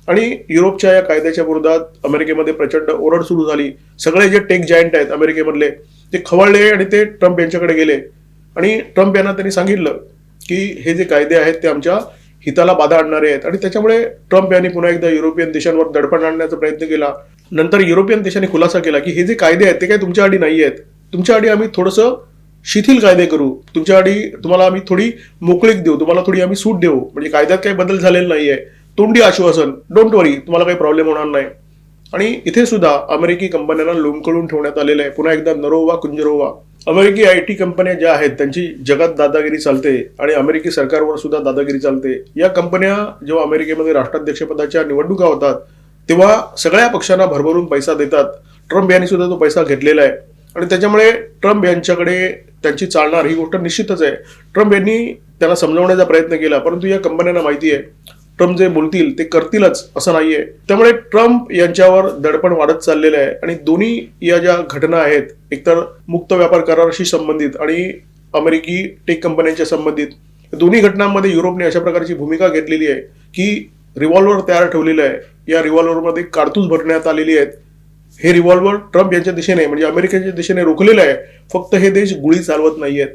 आणि युरोपच्या या कायद्याच्या विरोधात अमेरिकेमध्ये प्रचंड ओरड सुरू झाली. सगळे जे टेक जायंट आहेत अमेरिकेमधले ते खवळले आणि ते ट्रम्प यांच्याकडे गेले आणि ट्रम्प यांना त्यांनी सांगितलं की हे जे कायदे आहेत ते आमच्या हिताला बाधा आणणारे आहेत. आणि त्याच्यामुळे ट्रम्प यांनी पुन्हा एकदा युरोपियन देशांवर दडपण आणण्याचा प्रयत्न केला. नंतर युरोपियन देशांनी खुलासा केला की हे जे कायदे आहेत ते काही तुमच्याआधी नाही आहेत, तुमच्याआधी आम्ही थोडंसं शिथिल कायदे करू, तुम्हाला आम्ही थोडी मोकळीक देऊ, तुम्हाला थोडी आम्ही सूट देऊ, म्हणजे कायद्यात काही बदल झालेला नाहीये, तोंडी आश्वासन, डोंट वरी, तुम्हाला काही प्रॉब्लेम होणार नाही. आणि इथे सुद्धा अमेरिकी कंपन्यांना लोंबकळून ठेवण्यात आलेलं आहे. पुन्हा एकदा नरोवा कुंजरोवा. अमेरिकी IT कंपन्या ज्या आहेत त्यांची जगात दादागिरी चालते आणि अमेरिकी सरकारवर सुद्धा दादागिरी चालते. या कंपन्या जेव्हा अमेरिकेमध्ये राष्ट्राध्यक्षपदाच्या निवडणुका होतात तेव्हा सगळ्या पक्षांना भरभरून पैसा देतात. ट्रम्प यांनी सुद्धा तो पैसा घेतलेला आहे आणि त्याच्यामुळे ट्रम्प यांच्याकडे त्यांची चालणार ही गोष्ट निश्चितच आहे. ट्रम्प यांनी त्यांना समजवण्याचा प्रयत्न केला, परंतु या कंपन्यांना माहिती आहे ट्रम्प जे बोलतील ते करतीलच असं नाहीये. त्यामुळे ट्रम्प यांच्यावर दडपण वाढत चाललेलं आहे आणि दोन्ही या ज्या घटना आहेत, एकतर मुक्त व्यापार कराराशी संबंधित आणि अमेरिकी टेक कंपन्यांच्या संबंधित, दोन्ही घटनांमध्ये युरोपने अशा प्रकारची भूमिका घेतलेली आहे की रिव्हॉल्वर तयार ठेवलेलं आहे. या रिव्हॉल्वरमध्ये कारतूस भरण्यात आलेली आहेत. हे रिव्हॉल्वर ट्रम्प यांच्या दिशेने म्हणजे अमेरिकेच्या दिशेने रोखलेलं आहे. फक्त हे देश गुळी चालवत नाहीयेत.